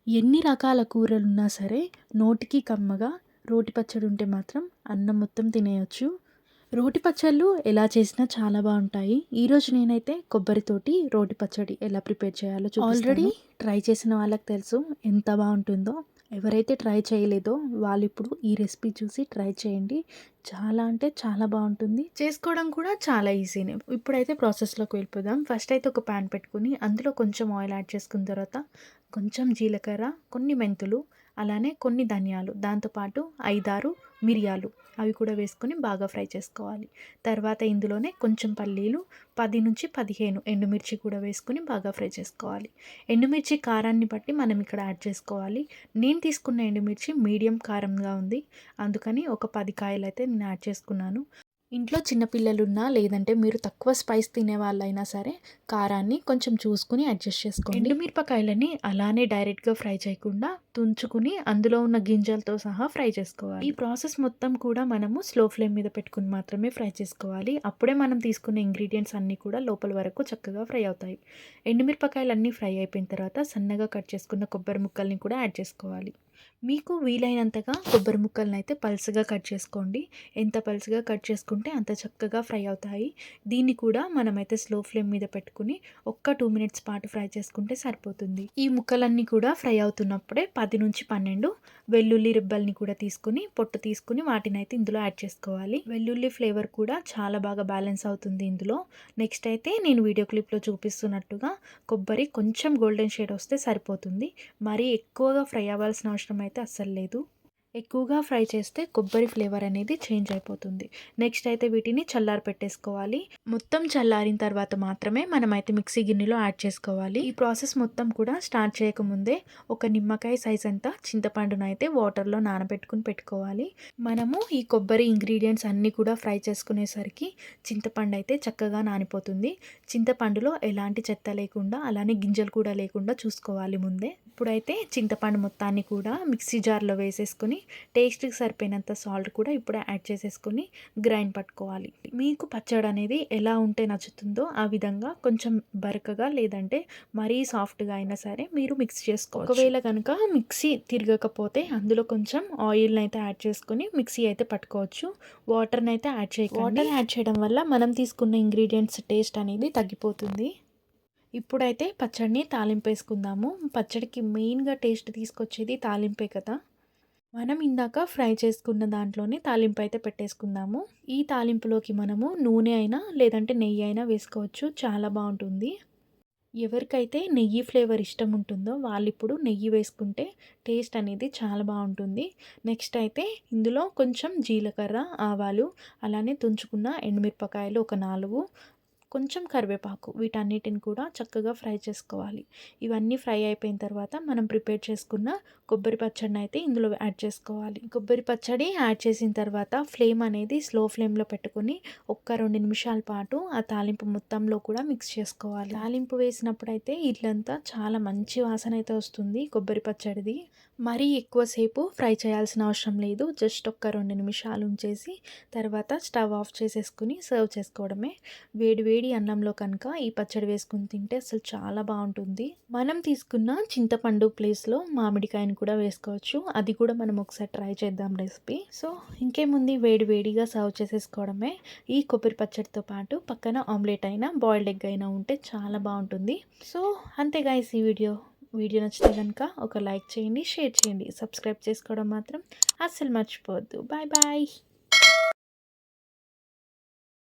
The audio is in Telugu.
ఎన్ని రకాల కూరలున్నా సరే నోటికి కమ్మగా రోటి పచ్చడి ఉంటే మాత్రం అన్నం మొత్తం తినేయొచ్చు. రోటి పచ్చళ్ళు ఎలా చేసినా చాలా బాగుంటాయి. ఈరోజు నేనైతే కొబ్బరితోటి రోటి పచ్చడి ఎలా ప్రిపేర్ చేయాలో చూపిస్తాను. ఆల్రెడీ ట్రై చేసిన వాళ్ళకి తెలుసు ఎంత బాగుంటుందో. ఎవరైతే ట్రై చేయలేదో వాళ్ళు ఇప్పుడు ఈ రెసిపీ చూసి ట్రై చేయండి. చాలా అంటే చాలా బాగుంటుంది. చేసుకోవడం కూడా చాలా ఈజీనే. ఇప్పుడైతే ప్రాసెస్లోకి వెళ్ళిపోదాం. ఫస్ట్ అయితే ఒక ప్యాన్ పెట్టుకుని అందులో కొంచెం ఆయిల్ యాడ్ చేసుకున్న తర్వాత కొంచెం జీలకర్ర, కొన్ని మెంతులు, అలానే కొన్ని ధనియాలు, దాంతోపాటు 5-6 మిరియాలు అవి కూడా వేసుకొని బాగా ఫ్రై చేసుకోవాలి. తర్వాత ఇందులోనే కొంచెం పల్లీలు, 10-15 ఎండుమిర్చి కూడా వేసుకొని బాగా ఫ్రై చేసుకోవాలి. ఎండుమిర్చి కారాన్ని బట్టి మనం ఇక్కడ యాడ్ చేసుకోవాలి. నేను తీసుకున్న ఎండుమిర్చి మీడియం కారంగా ఉంది, అందుకని ఒక 10 కాయలు అయితే నేను యాడ్ చేసుకున్నాను. ఇంట్లో చిన్నపిల్లలున్నా లేదంటే మీరు తక్కువ స్పైస్ తినే వాళ్ళైనా సరే కారాన్ని కొంచెం చూసుకుని అడ్జస్ట్ చేసుకోండి. ఎండుమిరపకాయలని అలానే డైరెక్ట్గా ఫ్రై చేయకుండా తుంచుకుని అందులో ఉన్న గింజలతో సహా ఫ్రై చేసుకోవాలి. ఈ ప్రాసెస్ మొత్తం కూడా మనము స్లో ఫ్లేమ్ మీద పెట్టుకుని మాత్రమే ఫ్రై చేసుకోవాలి. అప్పుడే మనం తీసుకున్న ఇంగ్రీడియంట్స్ అన్నీ కూడా లోపల వరకు చక్కగా ఫ్రై అవుతాయి. ఎండుమిరపకాయలు అన్నీ ఫ్రై అయిపోయిన తర్వాత సన్నగా కట్ చేసుకున్న కొబ్బరి ముక్కల్ని కూడా యాడ్ చేసుకోవాలి. మీకు వీలైనంతగా కొబ్బరి ముక్కలను అయితే పల్చగా కట్ చేసుకోండి. ఎంత పల్చగా కట్ చేసుకుంటే అంత చక్కగా ఫ్రై అవుతాయి. దీన్ని కూడా మనమైతే స్లో ఫ్లేమ్ మీద పెట్టుకుని ఒక్క 2 మినిట్స్ పాటు ఫ్రై చేసుకుంటే సరిపోతుంది. ఈ ముక్కలన్నీ కూడా ఫ్రై అవుతున్నప్పుడే 10-12 వెల్లుల్లి రిబ్బల్ని కూడా తీసుకుని పొట్టు తీసుకుని వాటిని అయితే ఇందులో యాడ్ చేసుకోవాలి. వెల్లుల్లి ఫ్లేవర్ కూడా చాలా బాగా బ్యాలెన్స్ అవుతుంది ఇందులో. నెక్స్ట్ అయితే నేను వీడియో క్లిప్లో చూపిస్తున్నట్టుగా కొబ్బరి కొంచెం గోల్డెన్ షేడ్ వస్తే సరిపోతుంది. మరీ ఎక్కువగా ఫ్రై అవ్వాల్సిన అవసరం అయితే అస్సలు లేదు. ఎక్కువగా ఫ్రై చేస్తే కొబ్బరి ఫ్లేవర్ అనేది చేంజ్ అయిపోతుంది. నెక్స్ట్ అయితే వీటిని చల్లారి పెట్టేసుకోవాలి. మొత్తం చల్లారిన తర్వాత మాత్రమే మనమైతే మిక్సీ గిన్నెలో యాడ్ చేసుకోవాలి. ఈ ప్రాసెస్ మొత్తం కూడా స్టార్ట్ చేయకముందే ఒక నిమ్మకాయ సైజ్ అంతా చింతపండును అయితే వాటర్లో నానబెట్టుకుని పెట్టుకోవాలి. మనము ఈ కొబ్బరి ఇంగ్రీడియంట్స్ అన్నీ కూడా ఫ్రై చేసుకునేసరికి చింతపండు అయితే చక్కగా నానిపోతుంది. చింతపండులో ఎలాంటి చెత్త లేకుండా అలానే గింజలు కూడా లేకుండా చూసుకోవాలి ముందే. ఇప్పుడైతే చింతపండు మొత్తాన్ని కూడా మిక్సీ జార్లో వేసేసుకొని టేస్ట్కి సరిపోయినంత సాల్ట్ కూడా ఇప్పుడు యాడ్ చేసేసుకొని గ్రైండ్ పట్టుకోవాలి. మీకు పచ్చడి అనేది ఎలా ఉంటే నచ్చుతుందో ఆ విధంగా కొంచెం బరకగా లేదంటే మరీ సాఫ్ట్గా అయినా సరే మీరు మిక్స్ చేసుకోవచ్చు. ఒకవేళ కనుక మిక్సీ తిరగకపోతే అందులో కొంచెం ఆయిల్ని అయితే యాడ్ చేసుకొని మిక్సీ అయితే పట్టుకోవచ్చు. వాటర్ని అయితే యాడ్ చేయకండి. వాటర్ యాడ్ చేయడం వల్ల మనం తీసుకున్న ఇంగ్రీడియంట్స్ టేస్ట్ అనేది తగ్గిపోతుంది. ఇప్పుడైతే పచ్చడిని తాలింపు వేసుకుందాము. పచ్చడికి మెయిన్గా టేస్ట్ తీసుకొచ్చేది తాలింపే కదా. మనం ఇందాక ఫ్రై చేసుకున్న దాంట్లోనే తాలింపు అయితే పెట్టేసుకుందాము. ఈ తాలింపులోకి మనము నూనె అయినా లేదంటే నెయ్యి అయినా వేసుకోవచ్చు, చాలా బాగుంటుంది. ఎవరికైతే నెయ్యి ఫ్లేవర్ ఇష్టం ఉంటుందో వాళ్ళు ఇప్పుడు నెయ్యి వేసుకుంటే టేస్ట్ అనేది చాలా బాగుంటుంది. నెక్స్ట్ అయితే ఇందులో కొంచెం జీలకర్ర, ఆవాలు, అలానే తుంచుకున్న ఎండుమిరపకాయలు ఒక 4, కొంచెం కరివేపాకు, వీటన్నిటిని కూడా చక్కగా ఫ్రై చేసుకోవాలి. ఇవన్నీ ఫ్రై అయిపోయిన తర్వాత మనం ప్రిపేర్ చేసుకున్న కొబ్బరి పచ్చడిని అయితే ఇందులో యాడ్ చేసుకోవాలి. కొబ్బరి పచ్చడి యాడ్ చేసిన తర్వాత ఫ్లేమ్ అనేది స్లో ఫ్లేమ్లో పెట్టుకుని ఒక్క 2 నిమిషాల పాటు ఆ తాలింపు మొత్తంలో కూడా మిక్స్ చేసుకోవాలి. తాలింపు వేసినప్పుడు అయితే ఇట్లంతా చాలా మంచి వాసన అయితే వస్తుంది కొబ్బరి పచ్చడిది. మరీ ఎక్కువసేపు ఫ్రై చేయాల్సిన అవసరం లేదు. జస్ట్ ఒక్క 2 నిమిషాలు ఉంచేసి తర్వాత స్టవ్ ఆఫ్ చేసేసుకుని సర్వ్ చేసుకోవడమే. వేడి వేడి అన్నంలో కనుక ఈ పచ్చడి వేసుకుని తింటే అసలు చాలా బాగుంటుంది. మనం తీసుకున్న చింతపండు ప్లేస్లో మామిడికాయని కూడా వేసుకోవచ్చు. అది కూడా మనం ఒకసారి ట్రై చేద్దాం రెసిపీ. సో ఇంకేముంది, వేడి వేడిగా సర్వ్ చేసేసుకోవడమే. ఈ కొబ్బరి పచ్చడితో పాటు పక్కన ఆమ్లెట్ అయినా బాయిల్డ్ ఎగ్ అయినా ఉంటే చాలా బాగుంటుంది. సో అంతే గైస్, ఈ వీడియో నచ్చితే కనుక ఒక లైక్ చేయండి, షేర్ చేయండి, సబ్స్క్రైబ్ చేసుకోవడం మాత్రం అస్సలు మర్చిపోవద్దు. Bye bye.